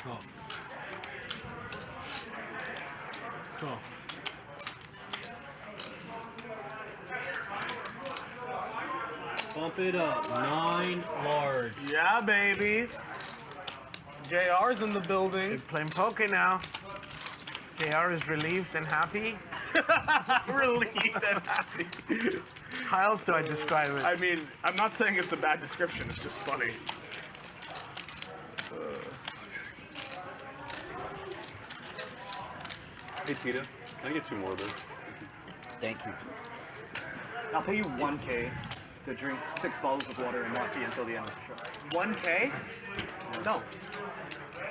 Call. Call. Bump it up. 9 large. Yeah, baby. JR's in the building. They're playing poker now. JR is relieved and happy. Relieved and happy. How else do I describe it? I mean, I'm not saying it's a bad description. It's just funny. Hey, Tita, can I get 2 more of those? Thank you. I'll pay you 1K to drink 6 bottles of water and not pee until the end of the show. 1K? No.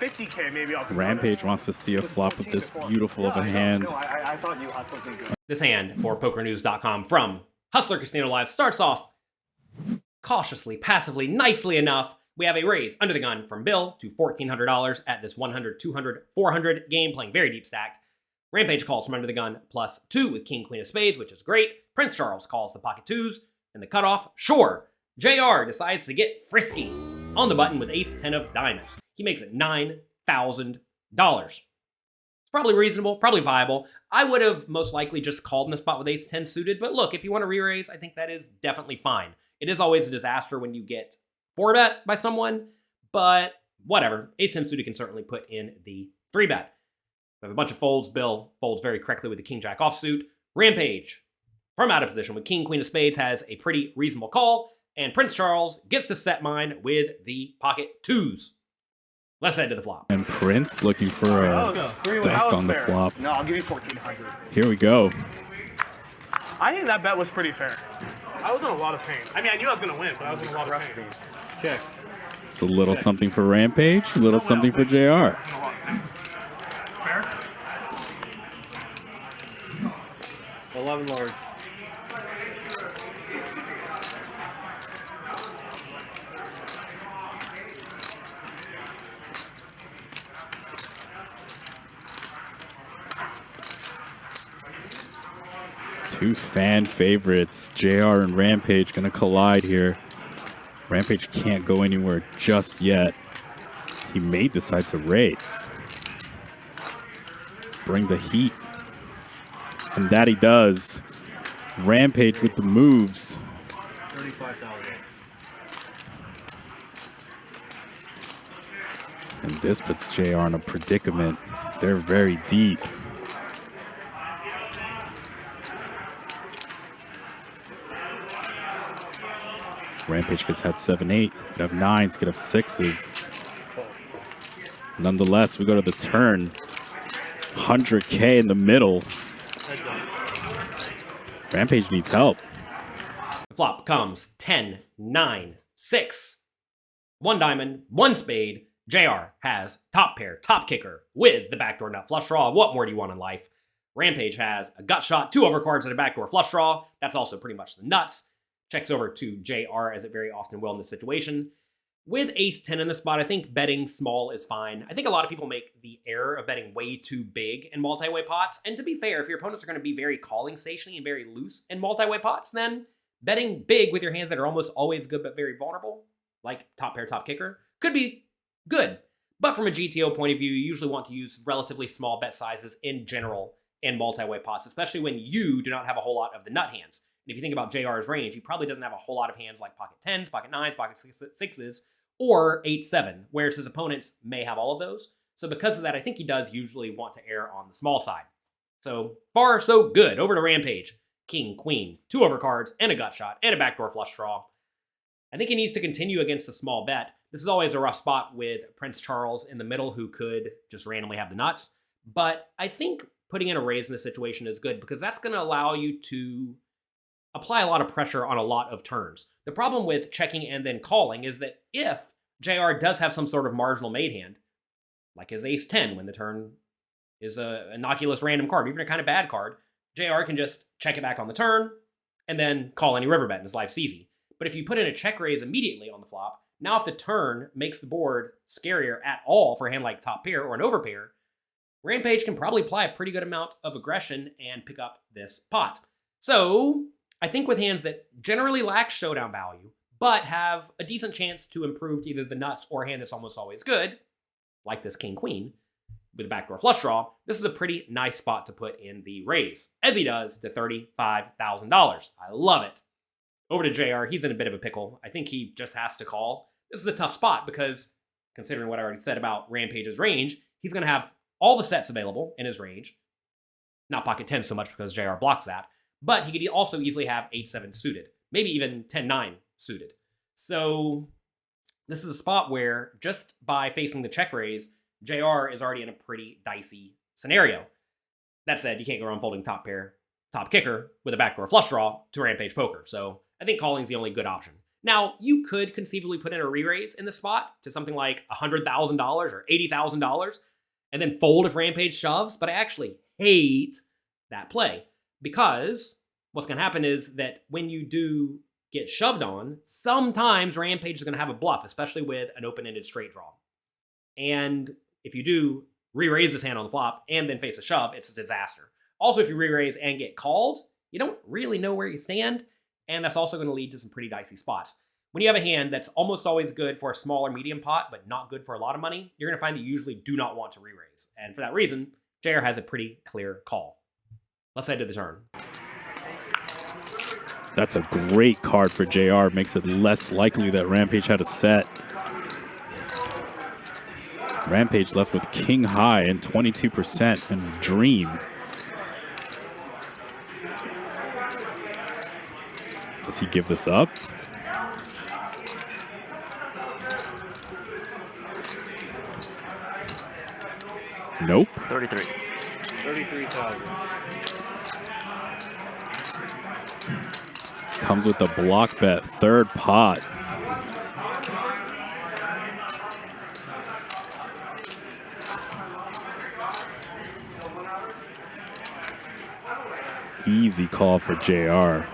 50K maybe I'll consider. Rampage wants to see a flop with this beautiful of a hand. No, I thought you had something good. This hand for PokerNews.com from Hustler Casino Live starts off cautiously, passively, nicely enough. We have a raise under the gun from Bill to $1,400 at this 100, 200, 400 game, playing very deep stacked. Rampage calls from under the gun +2 with King, Queen of Spades, which is great. Prince Charles calls the pocket 2s, and the cutoff, sure. JR decides to get frisky on the button with Ace 10 of diamonds. He makes it $9,000. It's probably reasonable, probably viable. I would have most likely just called in the spot with Ace 10 suited, but look, if you want to re-raise, I think that is definitely fine. It is always a disaster when you get 4-bet by someone, but whatever. Ace 10 suited can certainly put in the 3-bet. We have a bunch of folds. Bill folds very correctly with the King Jack offsuit. Rampage, from out of position with King Queen of Spades, has a pretty reasonable call, and Prince Charles gets to set mine with the pocket 2s. Let's head to the flop. And Prince looking for a deck on the flop. No, I'll give you 1,400. Here we go. I think that bet was pretty fair. I was in a lot of pain. I mean, I knew I was going to win, but I was in a lot of pain. Check. It's a little something for Rampage, a little something for JR. Fair? 11 large. Two fan favorites, JR and Rampage, gonna collide here. Rampage can't go anywhere just yet. He may decide to raise. Bring the heat. And that he does. Rampage with the moves. 35,000. And this puts JR in a predicament. They're very deep. Rampage gets had 7-8. Could have 9s, could have 6s. Nonetheless, we go to the turn. 100K in the middle. Rampage needs help. The flop comes 10, 9, 6. 1 diamond, 1 spade. JR has top pair, top kicker with the backdoor nut flush draw. What more do you want in life? Rampage has a gut shot, 2 overcards, and a backdoor flush draw. That's also pretty much the nuts. Checks over to JR, as it very often will in this situation. With Ace 10 in the spot, I think betting small is fine. I think a lot of people make the error of betting way too big in multi-way pots. And to be fair, if your opponents are going to be very calling stationy and very loose in multi-way pots, then betting big with your hands that are almost always good but very vulnerable, like top pair, top kicker, could be good. But from a GTO point of view, you usually want to use relatively small bet sizes in general in multi-way pots, especially when you do not have a whole lot of the nut hands. And if you think about JR's range, he probably doesn't have a whole lot of hands like pocket 10s, pocket 9s, pocket 6s, or 8-7, whereas his opponents may have all of those. So because of that, I think he does usually want to err on the small side. So far, so good. Over to Rampage. King, Queen, 2 overcards, and a gut shot, and a backdoor flush draw. I think he needs to continue against the small bet. This is always a rough spot with Prince Charles in the middle, who could just randomly have the nuts. But I think putting in a raise in this situation is good, because that's going to allow you to apply a lot of pressure on a lot of turns. The problem with checking and then calling is that if JR does have some sort of marginal made hand, like his Ace 10 when the turn is a innocuous random card, even a kind of bad card, JR can just check it back on the turn and then call any river bet and his life's easy. But if you put in a check raise immediately on the flop, now if the turn makes the board scarier at all for a hand like top pair or an overpair, Rampage can probably apply a pretty good amount of aggression and pick up this pot. So I think with hands that generally lack showdown value, but have a decent chance to improve to either the nuts or a hand that's almost always good, like this king-queen, with a backdoor flush draw, this is a pretty nice spot to put in the raise, as he does to $35,000. I love it. Over to JR, he's in a bit of a pickle. I think he just has to call. This is a tough spot because, considering what I already said about Rampage's range, he's going to have all the sets available in his range. Not pocket 10 so much because JR blocks that, but he could also easily have 8-7 suited, maybe even 10-9 suited. So this is a spot where just by facing the check raise, JR is already in a pretty dicey scenario. That said, you can't go around folding top pair, top kicker with a backdoor flush draw to Rampage Poker. So I think calling is the only good option. Now, you could conceivably put in a re-raise in this spot to something like $100,000 or $80,000 and then fold if Rampage shoves, but I actually hate that play because what's going to happen is that when you do get shoved on, sometimes Rampage is going to have a bluff, especially with an open-ended straight draw. And if you do re-raise this hand on the flop and then face a shove, it's a disaster. Also, if you re-raise and get called, you don't really know where you stand, and that's also going to lead to some pretty dicey spots. When you have a hand that's almost always good for a small or medium pot, but not good for a lot of money, you're going to find that you usually do not want to re-raise. And for that reason, JR has a pretty clear call. Let's head to the turn. That's a great card for JR. Makes it less likely that Rampage had a set. Rampage left with king high and 22% and dream. Does he give this up? Nope. 33. 33,000. Comes with the block bet, third pot. Easy call for JR.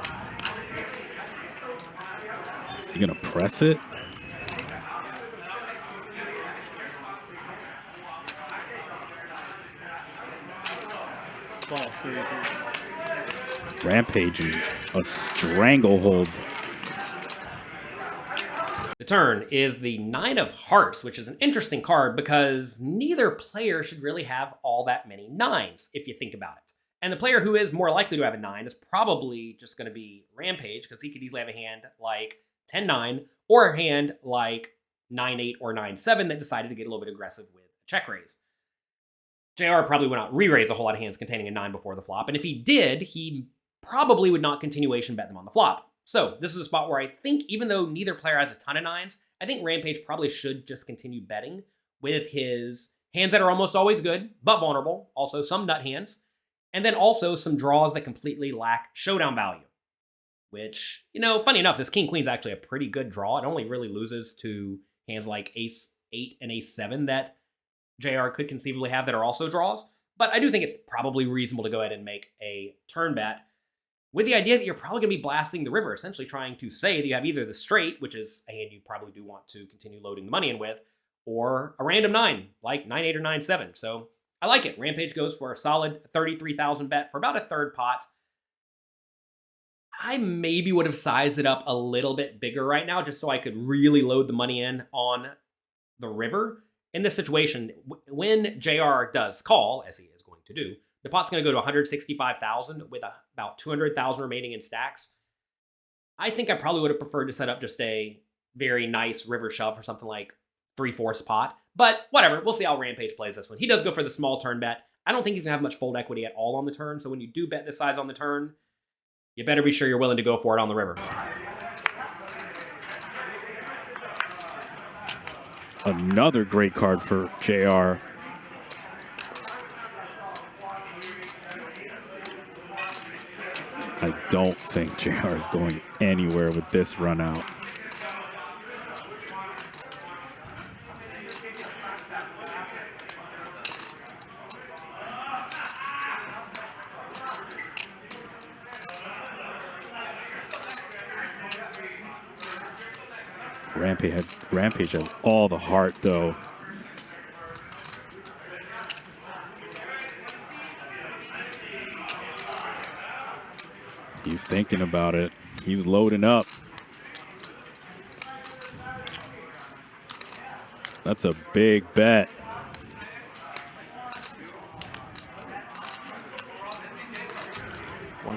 Is he gonna press it? Ball, 33. Rampage in a stranglehold. The turn is the 9 of Hearts, which is an interesting card because neither player should really have all that many 9s, if you think about it. And the player who is more likely to have a 9 is probably just going to be Rampage, because he could easily have a hand like 10-9, or a hand like 9-8 or 9-7 that decided to get a little bit aggressive with a check raise. JR probably would not re-raise a whole lot of hands containing a 9 before the flop, and if he did, he probably would not continuation bet them on the flop. So this is a spot where I think, even though neither player has a ton of 9s, I think Rampage probably should just continue betting with his hands that are almost always good, but vulnerable, also some nut hands, and then also some draws that completely lack showdown value. Which, you know, funny enough, this king-queen is actually a pretty good draw. It only really loses to hands like ace-8 and ace-7 that JR could conceivably have that are also draws. But I do think it's probably reasonable to go ahead and make a turn bet with the idea that you're probably going to be blasting the river, essentially trying to say that you have either the straight, which is a hand you probably do want to continue loading the money in with, or a random 9, like 9-8 or 9-7. So I like it. Rampage goes for a solid 33,000 bet for about a third pot. I maybe would have sized it up a little bit bigger right now just so I could really load the money in on the river. In this situation, when JR does call, as he is going to do, the pot's going to go to 165,000 with about 200,000 remaining in stacks. I think I probably would have preferred to set up just a very nice river shove for something like 3/4 pot. But whatever, we'll see how Rampage plays this one. He does go for the small turn bet. I don't think he's going to have much fold equity at all on the turn, so when you do bet this size on the turn, you better be sure you're willing to go for it on the river. Another great card for JR. I don't think JR is going anywhere with this run out. Rampage has all the heart, though. He's thinking about it. He's loading up. That's a big bet.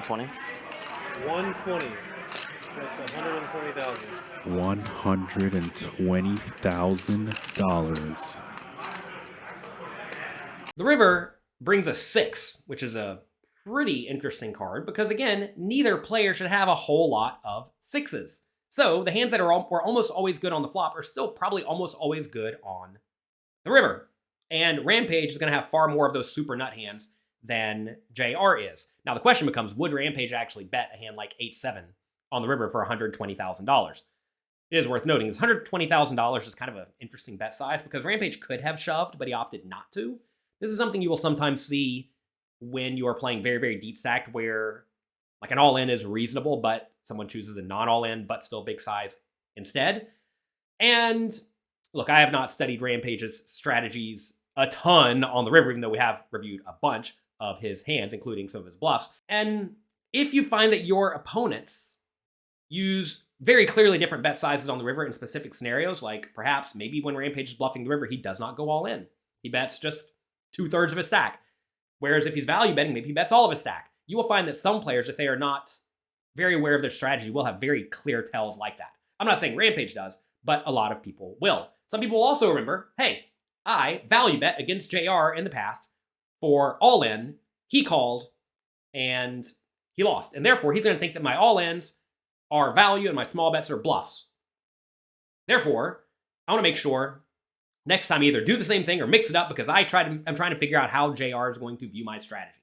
120. 120. That's 120,000. $120,000. The river brings a 6, which is a pretty interesting card because, again, neither player should have a whole lot of 6s. So the hands that were almost always good on the flop are still probably almost always good on the river. And Rampage is going to have far more of those super nut hands than JR is. Now the question becomes, would Rampage actually bet a hand like 8-7 on the river for $120,000? It is worth noting this $120,000 is kind of an interesting bet size because Rampage could have shoved, but he opted not to. This is something you will sometimes see when you are playing very, very deep stacked where like an all-in is reasonable, but someone chooses a non-all-in, but still big size instead. And look, I have not studied Rampage's strategies a ton on the river, even though we have reviewed a bunch of his hands, including some of his bluffs. And if you find that your opponents use very clearly different bet sizes on the river in specific scenarios, like perhaps maybe when Rampage is bluffing the river, he does not go all in. He bets just 2/3 of his stack. Whereas if he's value betting, maybe he bets all of his stack. You will find that some players, if they are not very aware of their strategy, will have very clear tells like that. I'm not saying Rampage does, but a lot of people will. Some people will also remember, hey, I value bet against JR in the past for all in. He called and he lost. And therefore, he's going to think that my all ins are value and my small bets are bluffs. Therefore, I want to make sure next time I either do the same thing or mix it up because I'm trying to figure out how JR is going to view my strategy.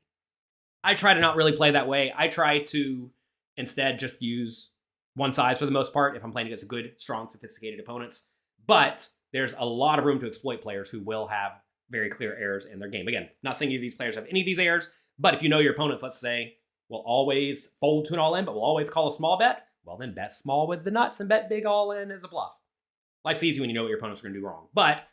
I try to not really play that way. I try to instead just use one size for the most part if I'm playing against good, strong, sophisticated opponents. But there's a lot of room to exploit players who will have very clear errors in their game. Again, not saying any of these players have any of these errors, but if you know your opponents, let's say, will always fold to an all-in, but will always call a small bet, well then bet small with the nuts and bet big all-in as a bluff. Life's easy when you know what your opponents are going to do wrong, but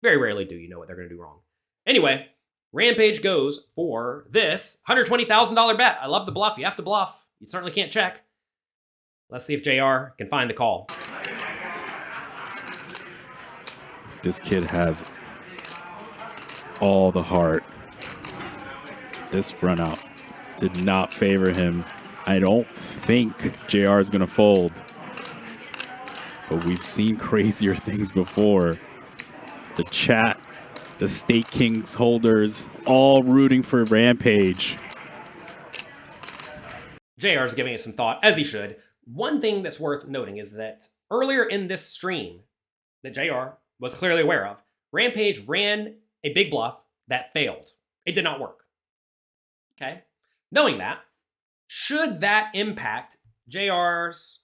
very rarely do you know what they're going to do wrong. Anyway, Rampage goes for this $120,000 bet. I love the bluff. You have to bluff. You certainly can't check. Let's see if JR can find the call. This kid has all the heart. This run out did not favor him. I don't think JR is going to fold. But we've seen crazier things before. The chat, the State Kings holders, all rooting for Rampage. JR is giving it some thought, as he should. One thing that's worth noting is that earlier in this stream that JR was clearly aware of, Rampage ran a big bluff that failed. It did not work. Okay? Knowing that, should that impact JR's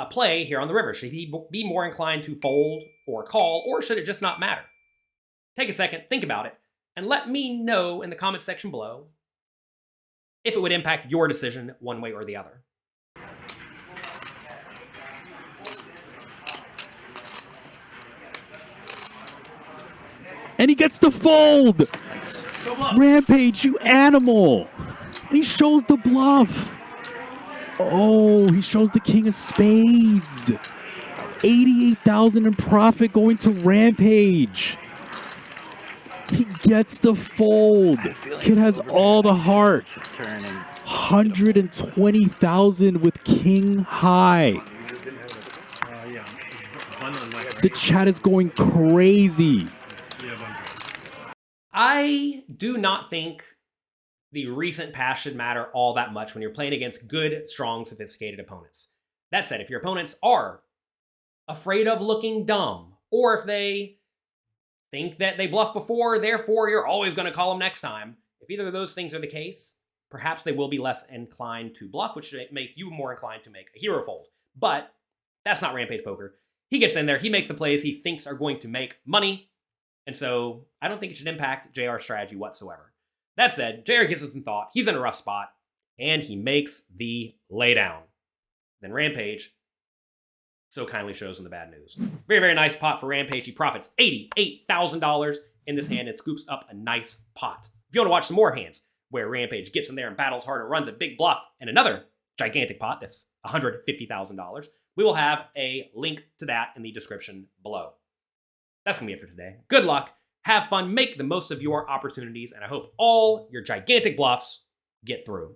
play here on the river? Should he be more inclined to fold or call, or should it just not matter? Take a second, think about it, and let me know in the comment section below if it would impact your decision one way or the other. And he gets the fold! Rampage, you animal! And he shows the bluff. Oh, he shows the king of spades. 88,000 in profit going to Rampage. He gets the fold. Kid has all the heart. 120,000 with king high. The chat is going crazy. I do not think the recent past should matter all that much when you're playing against good, strong, sophisticated opponents. That said, if your opponents are afraid of looking dumb, or if they think that they bluffed before, therefore you're always going to call them next time, if either of those things are the case, perhaps they will be less inclined to bluff, which should make you more inclined to make a hero fold. But that's not Rampage Poker. He gets in there, he makes the plays he thinks are going to make money, and so I don't think it should impact JR's strategy whatsoever. That said, JR gives it some thought, he's in a rough spot, and he makes the laydown. Then Rampage so kindly shows him the bad news. Very, very nice pot for Rampage. He profits $88,000 in this hand and scoops up a nice pot. If you want to watch some more hands where Rampage gets in there and battles hard and runs a big bluff and another gigantic pot that's $150,000, we will have a link to that in the description below. That's going to be it for today. Good luck, have fun, make the most of your opportunities, and I hope all your gigantic bluffs get through.